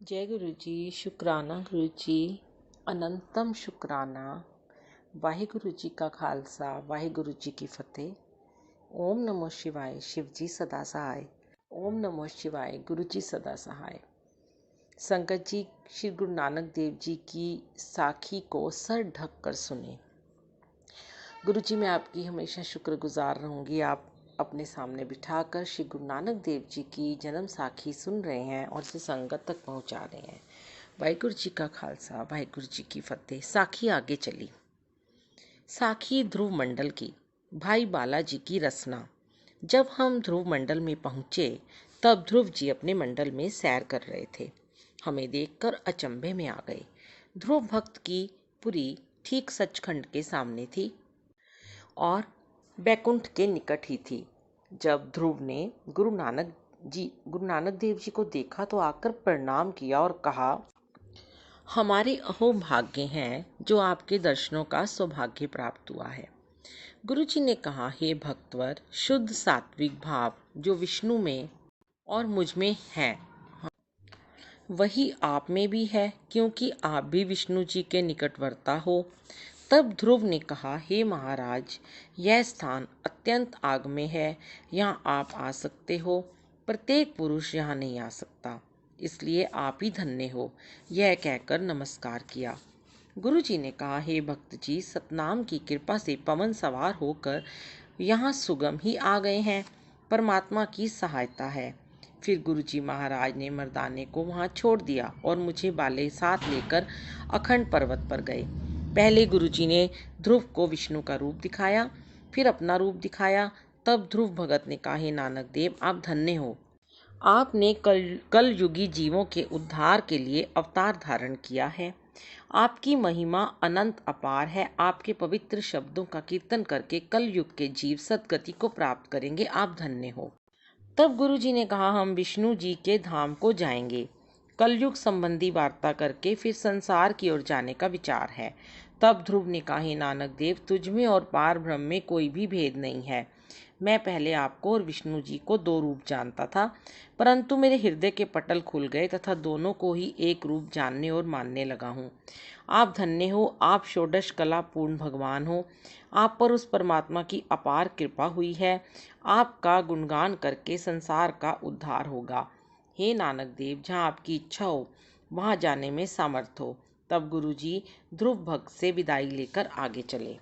जय गुरु जी। शुकराना गुरु जी, अनंतम शुकराना। वाहिगुरु जी का खालसा, वाहिगुरु जी की फतेह। ओम नमो शिवाय। शिव जी सदा सहाय। ओम नमो शिवाय। गुरु जी सदा सहाय। संगत जी, श्री गुरु नानक देव जी की साखी को सर ढक कर सुने। गुरु जी, मैं आपकी हमेशा शुक्रगुजार रहूंगी। आप अपने सामने बिठाकर श्री गुरु नानक देव जी की जन्म साखी सुन रहे हैं और इसे संगत तक पहुंचा रहे हैं। वाहिगुरु जी का खालसा, वाहिगुरु जी की फतेह। साखी आगे चली। साखी ध्रुव मंडल की, भाई बालाजी की रसना। जब हम ध्रुव मंडल में पहुंचे तब ध्रुव जी अपने मंडल में सैर कर रहे थे। हमें देखकर अचंभे में आ गए। ध्रुव भक्त की पुरी ठीक सचखंड के सामने थी और बैकुंठ के निकट ही थी। जब ध्रुव ने गुरु नानक देव जी को देखा तो आकर प्रणाम किया और कहा, हमारे अहो भाग्य हैं जो आपके दर्शनों का सौभाग्य प्राप्त हुआ है। गुरु जी ने कहा, हे भक्तवर, शुद्ध सात्विक भाव जो विष्णु में और मुझ में है वही आप में भी है, क्योंकि आप भी विष्णु जी के निकटवर्ता हो। तब ध्रुव ने कहा, हे महाराज, यह स्थान अत्यंत आगम्य है, यहाँ आप आ सकते हो। प्रत्येक पुरुष यहाँ नहीं आ सकता, इसलिए आप ही धन्य हो। यह कहकर नमस्कार किया। गुरु जी ने कहा, हे भक्त जी, सतनाम की कृपा से पवन सवार होकर यहाँ सुगम ही आ गए हैं। परमात्मा की सहायता है। फिर गुरु जी महाराज ने मर्दाने को वहाँ छोड़ दिया और मुझे बाले साथ लेकर अखंड पर्वत पर गए। पहले गुरु जी ने ध्रुव को विष्णु का रूप दिखाया, फिर अपना रूप दिखाया। तब ध्रुव भगत ने कहा, हे नानक देव, आप धन्य हो। आपने कल युगी जीवों के उद्धार के लिए अवतार धारण किया है। आपकी महिमा अनंत अपार है। आपके पवित्र शब्दों का कीर्तन करके कल युग के जीव सदगति को प्राप्त करेंगे। आप धन्य हो। तब गुरु जी ने कहा, हम विष्णु जी के धाम को जाएंगे। कलयुग संबंधी वार्ता करके फिर संसार की ओर जाने का विचार है। तब ध्रुव ने कहा, हे नानक देव, तुझमें और पार ब्रह्म में कोई भी भेद नहीं है। मैं पहले आपको और विष्णु जी को दो रूप जानता था, परंतु मेरे हृदय के पटल खुल गए तथा दोनों को ही एक रूप जानने और मानने लगा हूँ। आप धन्य हो। आप षोडश कला पूर्ण भगवान हो। आप पर उस परमात्मा की अपार कृपा हुई है। आपका गुणगान करके संसार का उद्धार होगा। हे नानक देव, जहाँ आपकी इच्छा हो वहाँ जाने में सामर्थ हो। तब गुरु जी ध्रुव भक्त से विदाई लेकर आगे चले।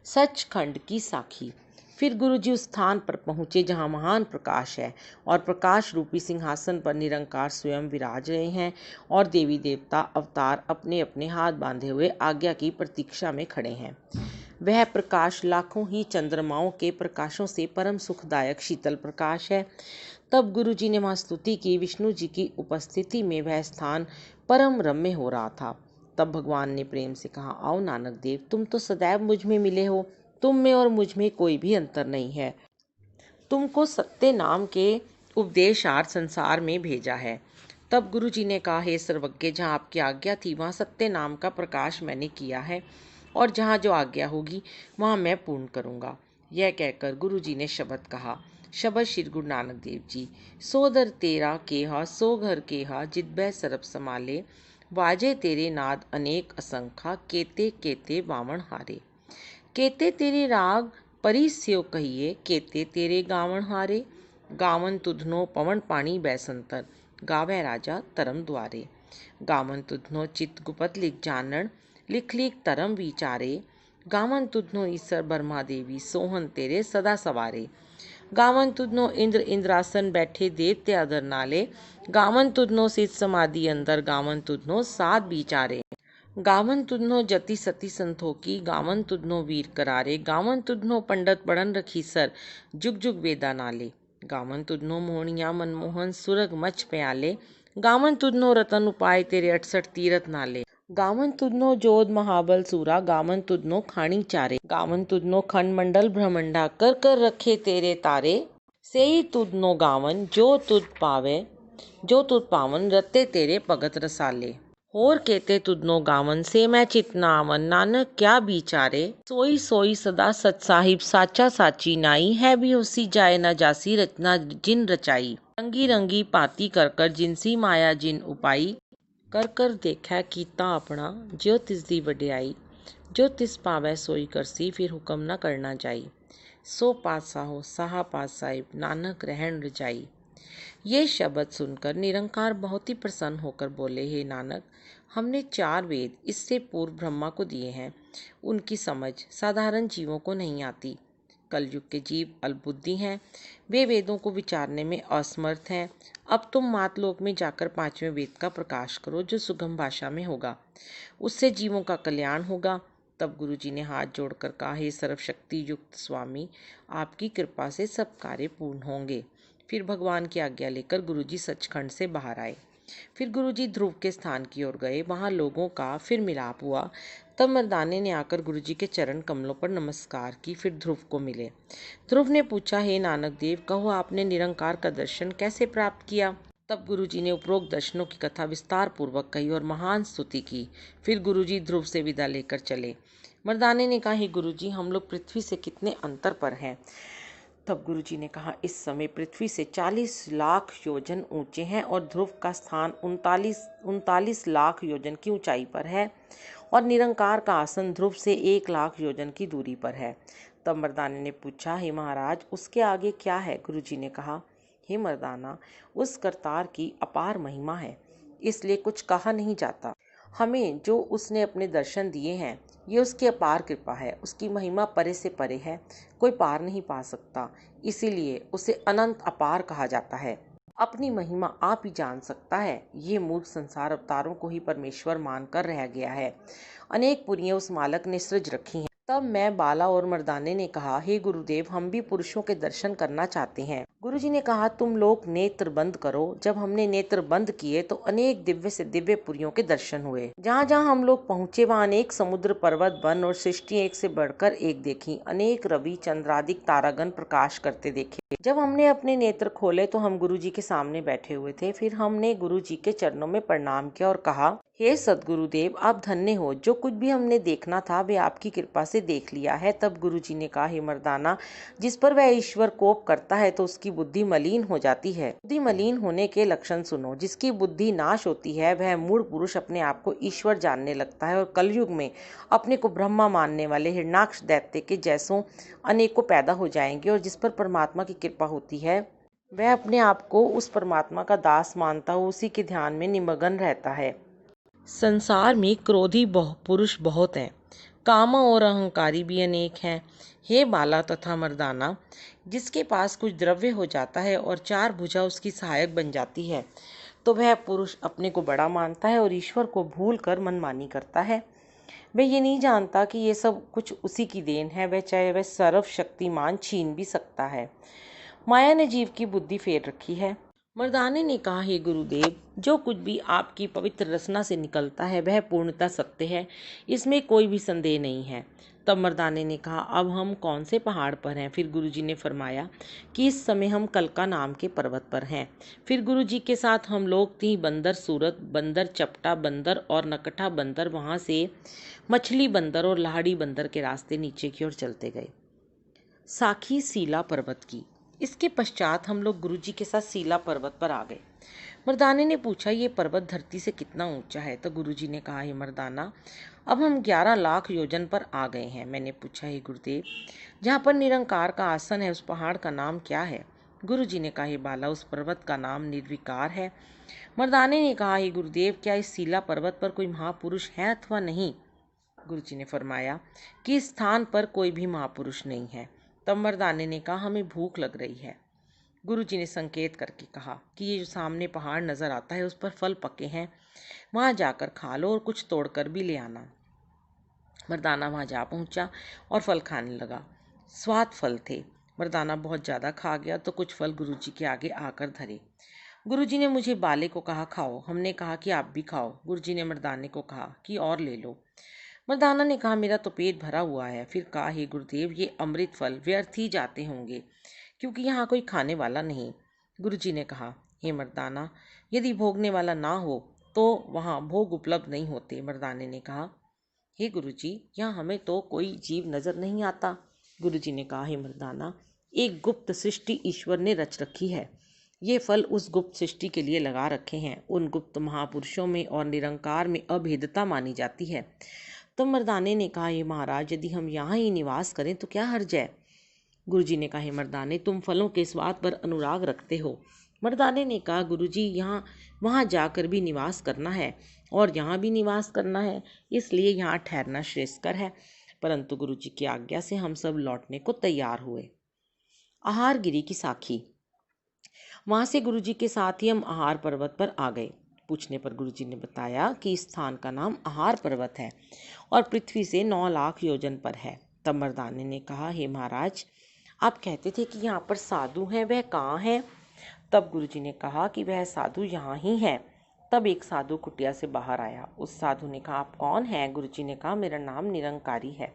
सचखंड की साखी। फिर गुरु जी उस स्थान पर पहुँचे जहाँ महान प्रकाश है और प्रकाश रूपी सिंहासन पर निरंकार स्वयं विराज रहे हैं और देवी देवता अवतार अपने अपने हाथ बांधे हुए आज्ञा की प्रतीक्षा में खड़े हैं। वह प्रकाश लाखों ही चंद्रमाओं के प्रकाशों से परम सुखदायक शीतल प्रकाश है। तब गुरु जी ने वहाँ स्तुति की। विष्णु जी की उपस्थिति में वह स्थान परम रम्य हो रहा था। तब भगवान ने प्रेम से कहा, आओ नानक देव, तुम तो सदैव मुझ में मिले हो। तुम में और मुझ में कोई भी अंतर नहीं है। तुमको सत्य नाम के उपदेशार्थ संसार में भेजा है। तब गुरु जी ने कहा, हे सर्वज्ञ, जहाँ आपकी आज्ञा थी वहाँ सत्य नाम का प्रकाश मैंने किया है और जहाँ जो आज्ञा होगी वहाँ मैं पूर्ण करूँगा। यह कहकर गुरु जी ने शब्द कहा। शब्द श्री गुरु नानक देव जी। सो दर तेरा केहा, सो घर केहा, जितबै सरब समाले, वाजे तेरे नाद अनेक असंखा, केते केते वामन हारे। केते तेरे राग परिस्यो कहिए, केते तेरे गावण हारे। गावन तुधनो पवन पानी बैसंतर, गावे राजा तरम द्वारे। गावन तुधनो चित गुपत लिख जानन, लिख लिख तरम विचारे। गावन तुधनो ईश्वर ब्रह्मा देवी, सोहन तेरे सदा सवारे। गावन तुधनो इंद्र इंद्रासन बैठे, देवते आदर नाले। गावन तुधनो सिद्ध समाधि अंदर, गावन तुधनो साध विचारे। गावन तुधनो जति सती संतोखी, गावन तुधनो वीर करारे। गावन तुधनो पंडित पढ़न रखी सर, जुग जुग वेदा नाले। गावन तुधनो मोहनिया मनमोहन, सुरग मच प्याले। गावन तुधनो रतन उपाय, तेरे 68 तीरथ नाले। गावन तुधनो जोध महाबल सूरा, गावन तुधनो खानी चारे। गावन तुधनो खंड मंडल ब्रह्मंडा, कर कर रखे तेरे तारे। से ही तुधनो गावन जो तुध पावन, रते तेरे भगत रसाले। होर केते तुधनो गावन, से मैं चितनावन, नानक क्या बिचारे। सोई सोई सदा सत साहिब, साचा साची नाई, है भी होसी जाए न जासी, रचना जिन रचाई। रंगी रंगी पाती कर कर, जिनसी माया जिन उपाई। कर कर देखै कीता अपना, ज्यो तिसदी वडियाई, जो तिस पावै सोई करसी, फिर हुक्म न करना जाई। सो पातशाहो साहा पात साहिब, नानक रहन रजाई। ये शब्द सुनकर निरंकार बहुत ही प्रसन्न होकर बोले, हे नानक, हमने 4 वेद इससे पूर्व ब्रह्मा को दिए हैं। उनकी समझ साधारण जीवों को नहीं आती। कलयुग के जीव अल्पबुद्धि हैं, वे वेदों को विचारने में असमर्थ हैं। अब तुम मातलोक में जाकर 5वें वेद का प्रकाश करो, जो सुगम भाषा में होगा। उससे जीवों का कल्याण होगा। तब गुरुजी ने हाथ जोड़कर कहा, हे सर्वशक्ति युक्त स्वामी, आपकी कृपा से सब कार्य पूर्ण होंगे। फिर भगवान की आज्ञा लेकर गुरुजी सचखंड से बाहर आए। फिर गुरुजी ध्रुव के स्थान की ओर गए। वहां लोगों का फिर मिलाप हुआ। तब मर्दाने ने आकर गुरुजी के चरण कमलों पर नमस्कार की, फिर ध्रुव को मिले। ध्रुव ने पूछा, हे नानक देव, कहो आपने निरंकार का दर्शन कैसे प्राप्त किया? तब गुरुजी ने उपरोक्त दर्शनों की कथा विस्तार पूर्वक कही और महान स्तुति की। फिर गुरुजी ध्रुव से विदा लेकर चले। मर्दाने ने कहा, हे गुरुजी, हम लोग पृथ्वी से कितने अंतर पर हैं? तब गुरुजी ने कहा, इस समय पृथ्वी से 40 लाख योजन ऊंचे हैं और ध्रुव का स्थान 39 लाख योजन की ऊंचाई पर है और निरंकार का आसन ध्रुव से 1 लाख योजन की दूरी पर है। तब मर्दाने ने पूछा, हे महाराज, उसके आगे क्या है? गुरुजी ने कहा, हे मर्दाना, उस करतार की अपार महिमा है, इसलिए कुछ कहा नहीं जाता। हमें जो उसने अपने दर्शन दिए हैं, ये उसकी अपार कृपा है। उसकी महिमा परे से परे है, कोई पार नहीं पा सकता, इसीलिए उसे अनंत अपार कहा जाता है। अपनी महिमा आप ही जान सकता है। ये मूर्ख संसार अवतारों को ही परमेश्वर मानकर रह गया है। अनेक पुरियां उस मालक ने सृज रखी हैं। तब मैं, बाला और मर्दाने ने कहा, हे गुरुदेव, हम भी पुरुषों के दर्शन करना चाहते हैं। गुरुजी ने कहा, तुम लोग नेत्र बंद करो। जब हमने नेत्र बंद किए तो अनेक दिव्य से दिव्य पुरियों के दर्शन हुए। जहाँ जहाँ हम लोग पहुँचे वहाँ अनेक समुद्र, पर्वत, वन और सृष्टि एक से बढ़कर एक देखी। अनेक रवि, चंद्रादिक तारागण प्रकाश करते देखे। जब हमने अपने नेत्र खोले तो हम गुरुजी के सामने बैठे हुए थे। फिर हमने गुरुजी के चरणों में प्रणाम किया और कहा, हे सदगुरुदेव, आप धन्य हो। जो कुछ भी हमने देखना था वे आपकी कृपा से देख लिया है। तब गुरुजी ने कहा, हे मर्दाना, जिस पर वह ईश्वर कोप करता है तो उसकी बुद्धि मलिन हो जाती है। बुद्धि मलिन होने के लक्षण सुनो। जिसकी बुद्धि नाश होती है वह मूढ़ पुरुष अपने आप को ईश्वर जानने लगता है और कलयुग में अपने को ब्रह्मा मानने वाले हिरण्याक्ष दैत्य के जैसों अनेकों पैदा हो जाएंगे। और जिस पर परमात्मा की कृपा होती है वह अपने आप को उस परमात्मा का दास मानता हुआ उसी के ध्यान में निमग्न रहता है। संसार में क्रोधी पुरुष बहुत हैं, काम और अहंकारी भी अनेक हैं। हे बाला तथा मर्दाना, जिसके पास कुछ द्रव्य हो जाता है और 4 भुजा उसकी सहायक बन जाती है तो वह पुरुष अपने को बड़ा मानता है और ईश्वर को भूल कर मनमानी करता है। वह ये नहीं जानता कि ये सब कुछ उसी की देन है। वह चाहे वह सर्वशक्तिमान छीन भी सकता है। माया ने जीव की बुद्धि फेर रखी है। मर्दाने ने कहा, हे गुरुदेव, जो कुछ भी आपकी पवित्र रसना से निकलता है वह पूर्णतः सत्य है, इसमें कोई भी संदेह नहीं है। तब मर्दाने ने कहा, अब हम कौन से पहाड़ पर हैं? फिर गुरुजी ने फरमाया कि इस समय हम कलका नाम के पर्वत पर हैं। फिर गुरुजी के साथ हम लोग थी बंदर सूरत, बंदर चपटा बंदर और नकटा बंदर, वहां से मछली बंदर और लाहड़ी बंदर के रास्ते नीचे की ओर चलते गए। साखी सीला पर्वत की। इसके पश्चात हम लोग गुरुजी के साथ सीला पर्वत पर आ गए। मर्दाने ने पूछा, ये पर्वत धरती से कितना ऊंचा है? तो गुरुजी ने कहा, हे मर्दाना, अब हम 11 लाख योजन पर आ गए हैं। मैंने पूछा, हे गुरुदेव, जहाँ पर निरंकार का आसन है उस पहाड़ का नाम क्या है? गुरुजी ने कहा, हे बाला, उस पर्वत का नाम निर्विकार है। मर्दाने ने कहा, हे गुरुदेव, क्या इस सीला पर्वत पर कोई महापुरुष है अथवा नहीं? गुरुजी ने फरमाया कि इस स्थान पर कोई भी महापुरुष नहीं है। तब मर्दाने ने कहा, हमें भूख लग रही है। गुरुजी ने संकेत करके कहा कि ये जो सामने पहाड़ नजर आता है उस पर फल पके हैं, वहां जाकर खा लो और कुछ तोड़कर भी ले आना। मर्दाना वहां जा पहुंचा और फल खाने लगा। स्वाद फल थे। मर्दाना बहुत ज्यादा खा गया तो कुछ फल गुरुजी के आगे आकर धरे। गुरुजी ने मुझे बाले को कहा, खाओ। हमने कहा कि आप भी खाओ। गुरुजी ने मर्दाने को कहा कि और ले लो। मर्दाना ने कहा, मेरा तो पेट भरा हुआ है। फिर कहा, हे गुरुदेव, ये अमृत फल व्यर्थ ही जाते होंगे क्योंकि यहाँ कोई खाने वाला नहीं। गुरुजी ने कहा, हे मर्दाना, यदि भोगने वाला ना हो तो वहाँ भोग उपलब्ध नहीं होते। मर्दाने ने कहा, हे गुरुजी, यहाँ हमें तो कोई जीव नजर नहीं आता। गुरुजी ने कहा, हे मर्दाना, एक गुप्त सृष्टि ईश्वर ने रच रखी है। ये फल उस गुप्त सृष्टि के लिए लगा रखे हैं। उन गुप्त महापुरुषों में और निरंकार में अभेदता मानी जाती है। तो मर्दाने ने कहा, हे महाराज, यदि हम यहाँ ही निवास करें तो क्या हर्ज है? गुरुजी ने कहा, हे मर्दाने, तुम फलों के स्वाद पर अनुराग रखते हो। मर्दाने ने कहा, गुरुजी, यहाँ वहाँ जाकर भी निवास करना है और यहाँ भी निवास करना है, इसलिए यहाँ ठहरना श्रेयस्कर है। परंतु गुरुजी की आज्ञा से हम सब लौटने को तैयार हुए। आहार गिरी की साखी। वहाँ से गुरुजी के साथ ही हम आहार पर्वत पर आ गए। पूछने पर गुरुजी ने बताया कि इस स्थान का नाम आहार पर्वत है और पृथ्वी से 9 लाख योजन पर है। तब मर्दाने ने कहा, हे महाराज, आप कहते थे कि यहाँ पर साधु हैं, वह कहाँ है? तब गुरुजी ने कहा कि वह साधु यहाँ ही है। तब एक साधु कुटिया से बाहर आया। उस साधु ने कहा, आप कौन हैं? गुरुजी ने कहा, मेरा नाम निरंकारी है।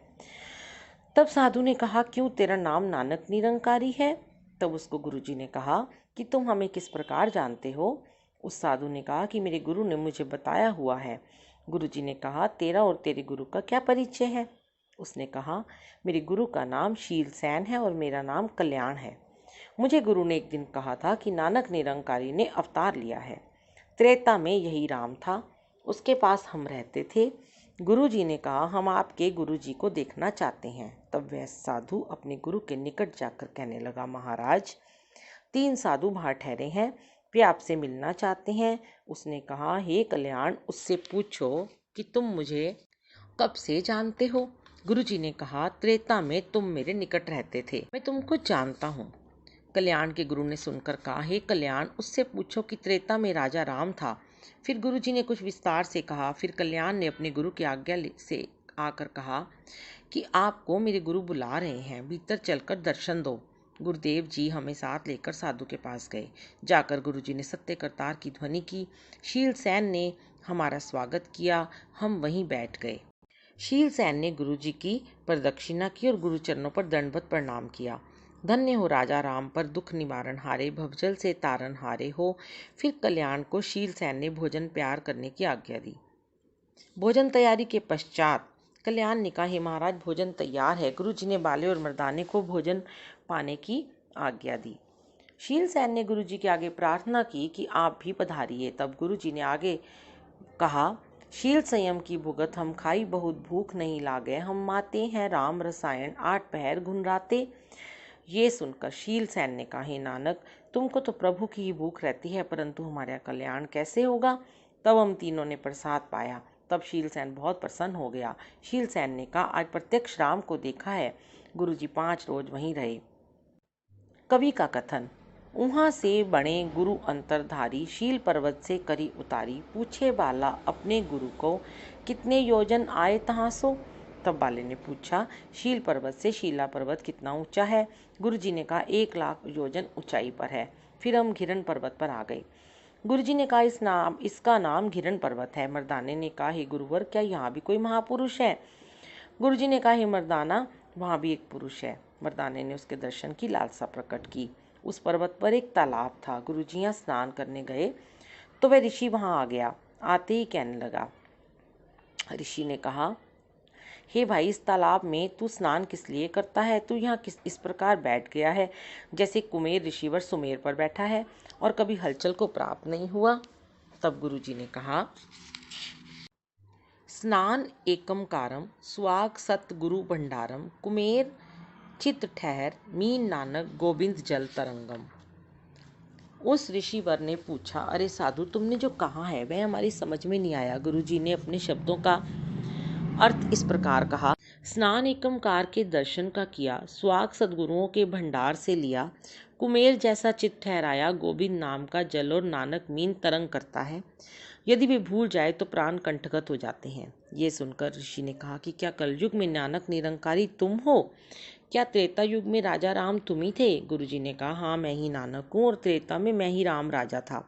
तब साधु ने कहा, क्यों, तेरा नाम नानक निरंकारी है? तब उसको गुरुजी ने कहा कि तुम हमें किस प्रकार जानते हो? उस साधु ने कहा कि मेरे गुरु ने मुझे बताया हुआ है। गुरुजी ने कहा, तेरा और तेरे गुरु का क्या परिचय है? उसने कहा, मेरे गुरु का नाम शीलसेन है और मेरा नाम कल्याण है। मुझे गुरु ने एक दिन कहा था कि नानक निरंकारी ने अवतार लिया है। त्रेता में यही राम था, उसके पास हम रहते थे। गुरुजी ने कहा, हम आपके गुरुजी को देखना चाहते हैं। तब वह साधु अपने गुरु के निकट जाकर कहने लगा, महाराज, 3 साधु बाहर ठहरे हैं, वे आपसे मिलना चाहते हैं। उसने कहा, हे कल्याण, उससे पूछो कि तुम मुझे कब से जानते हो? गुरुजी ने कहा, त्रेता में तुम मेरे निकट रहते थे, मैं तुमको जानता हूँ। कल्याण के गुरु ने सुनकर कहा, हे कल्याण, उससे पूछो कि त्रेता में राजा राम था। फिर गुरुजी ने कुछ विस्तार से कहा। फिर कल्याण ने अपने गुरु की आज्ञा से आकर कहा कि आपको मेरे गुरु बुला रहे हैं, भीतर चलकर दर्शन दो। गुरुदेव जी हमें साथ लेकर साधु के पास गए। जाकर गुरुजी ने सत्य करतार की ध्वनि की। शीलसेन ने हमारा स्वागत किया। हम वहीं बैठ गए। शीलसेन ने गुरुजी की प्रदक्षिणा की और गुरुचरणों पर दंडवत प्रणाम किया। धन्य हो राजा राम, पर दुख निवारण हारे, भवजल से तारन हारे हो। फिर कल्याण को शीलसेन ने भोजन प्यार करने की आज्ञा दी। भोजन तैयारी के पश्चात कल्याण ने कहा, हे महाराज, भोजन तैयार है। गुरुजी ने बाले और मर्दाने को भोजन पाने की आज्ञा दी। शीलसेन ने गुरुजी के आगे प्रार्थना की कि आप भी पधारिए। तब गुरुजी ने आगे कहा, शील संयम की भुगत हम खाई, बहुत भूख नहीं लागे, हम माते हैं राम रसायन, 8 पहर घुनराते। ये सुनकर शीलसेन ने कहा, हे नानक, तुमको तो प्रभु की ही भूख रहती है, परंतु हमारा कल्याण कैसे होगा? तब हम तीनों ने प्रसाद पाया। तब शीलसेन बहुत प्रसन्न हो गया। शीलसेन ने कहा, आज प्रत्यक्ष राम को देखा है। गुरुजी 5 रोज वहीं रहे। कवि का कथन। वहाँ से बने गुरु अंतरधारी, शील पर्वत से करी उतारी, पूछे बाला अपने गुरु को, कितने योजन आए तहाँ सो? तब बाले ने पूछा, शील पर्वत से शीला पर्वत कितना ऊंचा है? गुरुजी ने कहा, 1 लाख योजन ऊंचाई पर है। फिर हम घिरन पर्वत पर आ गए। गुरुजी ने कहा, इसका नाम घिरन पर्वत है। मर्दाने ने कहा, हे गुरुवर, क्या यहाँ भी कोई महापुरुष है? गुरुजी ने कहा, हे मर्दाना, वहाँ भी एक पुरुष है। मर्दाने ने उसके दर्शन की लालसा प्रकट की। उस पर्वत पर एक तालाब था। गुरुजी यहाँ स्नान करने गए तो वह ऋषि वहाँ आ गया। आते ही कहने लगा, ऋषि ने कहा, हे भाई, इस तालाब में तू स्नान किस लिए करता है? तू यहाँ इस प्रकार बैठ गया है जैसे कुमेर ऋषिवर सुमेर पर बैठा है और कभी हलचल को प्राप्त नहीं हुआ। तब गुरुजी ने कहा, स्नान एकम कारम, स्वाग सत गुरु भंडारम, कुमेर चित ठहर, मीन नानक गोविंद जल तरंगम। उस ऋषिवर ने पूछा, अरे साधु, तुमने जो कहा है वह हमारी समझ में नहीं आया। गुरुजी ने अपने शब्दों का अर्थ इस प्रकार कहा, स्नान एकमकार के दर्शन का किया, स्वाग सदगुरुओं के भंडार से लिया, कुमेर जैसा चित ठहराया, गोविंद नाम का जल और नानक मीन तरंग करता है। यदि वे भूल जाए तो प्राण कंठगत हो जाते हैं। ये सुनकर ऋषि ने कहा कि क्या कलयुग में नानक निरंकारी तुम हो? क्या त्रेता युग में राजा राम तुम ही थे? गुरुजी ने कहा, हाँ, मैं ही नानक हूँ और त्रेता में मैं ही राम राजा था।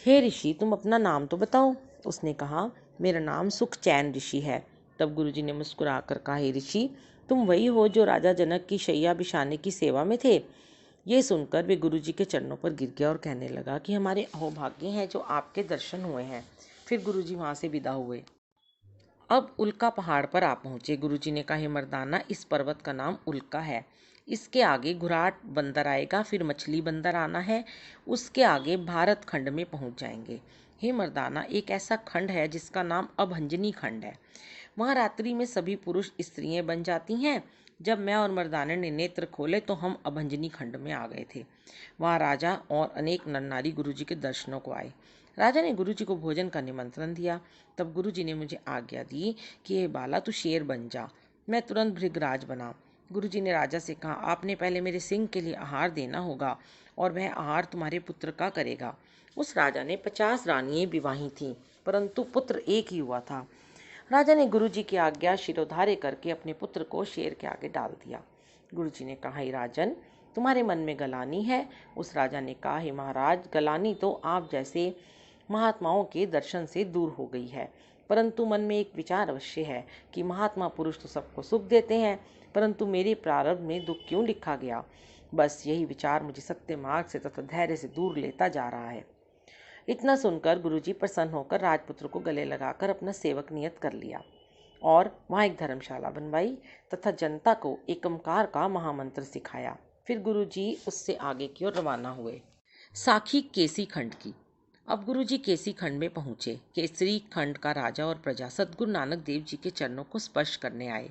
हे ऋषि, तुम अपना नाम तो बताओ। उसने कहा, मेरा नाम सुखचैन ऋषि है। तब गुरुजी ने मुस्कुराकर कहा, हे ऋषि, तुम वही हो जो राजा जनक की शैया बिछाने की सेवा में थे? ये सुनकर वे गुरुजी के चरणों पर गिर गया और कहने लगा कि हमारे अहोभाग्य हैं जो आपके दर्शन हुए हैं। फिर गुरुजी वहाँ से विदा हुए। अब उल्का पहाड़ पर आ पहुँचे। गुरुजी ने कहा, हे मर्दाना, इस पर्वत का नाम उल्का है। इसके आगे घुराट बंदर आएगा, फिर मछली बंदर आना है, उसके आगे भारत खंड में पहुंच जाएंगे। हे मर्दाना, एक ऐसा खंड है जिसका नाम अभंजनी खंड है। वहाँ रात्रि में सभी पुरुष स्त्रियां बन जाती हैं। जब मैं और मर्दाने ने नेत्र खोले तो हम अभंजनी खंड में आ गए थे। वहाँ राजा और अनेक नर नारी गुरुजी के दर्शनों को आए। राजा ने गुरुजी को भोजन का निमंत्रण दिया। तब गुरुजी ने मुझे आज्ञा दी कि ये बाला, तू शेर बन जा। मैं तुरंत भृगराज बना। गुरुजी ने राजा से कहा, आपने पहले मेरे सिंह के लिए आहार देना होगा और वह आहार तुम्हारे पुत्र का करेगा। उस राजा ने 50 रानियां विवाही थीं, परंतु पुत्र एक ही हुआ था। राजा ने गुरुजी की आज्ञा शिरोधार्य करके अपने पुत्र को शेर के आगे डाल दिया। गुरुजी ने कहा, हे राजन, तुम्हारे मन में गलानी है। उस राजा ने कहा, हे महाराज, गलानी तो आप जैसे महात्माओं के दर्शन से दूर हो गई है, परंतु मन में एक विचार अवश्य है कि महात्मा पुरुष तो सबको सुख देते हैं, परंतु मेरे प्रारब्ध में दुख क्यों लिखा गया। बस यही विचार मुझे सत्य मार्ग से तथा धैर्य से दूर लेता जा रहा है। इतना सुनकर गुरुजी प्रसन्न होकर राजपुत्र को गले लगाकर अपना सेवक नियत कर लिया और वहाँ एक धर्मशाला बनवाई तथा जनता को एकमकार का महामंत्र सिखाया। फिर गुरुजी उससे आगे की ओर रवाना हुए। साखी केसी खंड की। अब गुरुजी केसी खंड में पहुंचे। केसरी खंड का राजा और प्रजा सद्गुरु नानक देव जी के चरणों को स्पर्श करने आए।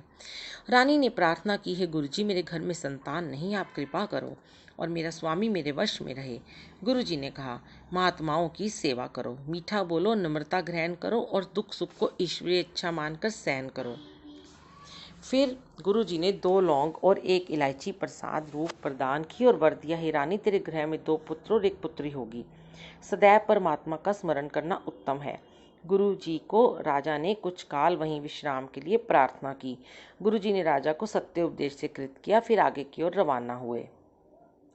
रानी ने प्रार्थना की, है गुरुजी, मेरे घर में संतान नहीं, आप कृपा करो और मेरा स्वामी मेरे वश में रहे। गुरुजी ने कहा, महात्माओं की सेवा करो, मीठा बोलो, नम्रता ग्रहण करो और दुख सुख को ईश्वरीय इच्छा मानकर सहन करो। फिर गुरुजी ने 2 लौंग और 1 इलायची प्रसाद रूप प्रदान की और वर दिया, हे रानी, तेरे गृह में 2 पुत्र और 1 पुत्री होगी। सदैव परमात्मा का स्मरण करना उत्तम है। गुरु जी को राजा ने कुछ काल वहीं विश्राम के लिए प्रार्थना की। गुरु जी ने राजा को सत्य उपदेश से कृत किया, फिर आगे की ओर रवाना हुए।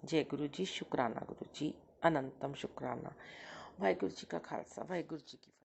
जय गुरु जी, शुक्राना गुरु जी, अनंतम शुक्राना। वाहिगुरु जी का खालसा, वाहिगुरु जी की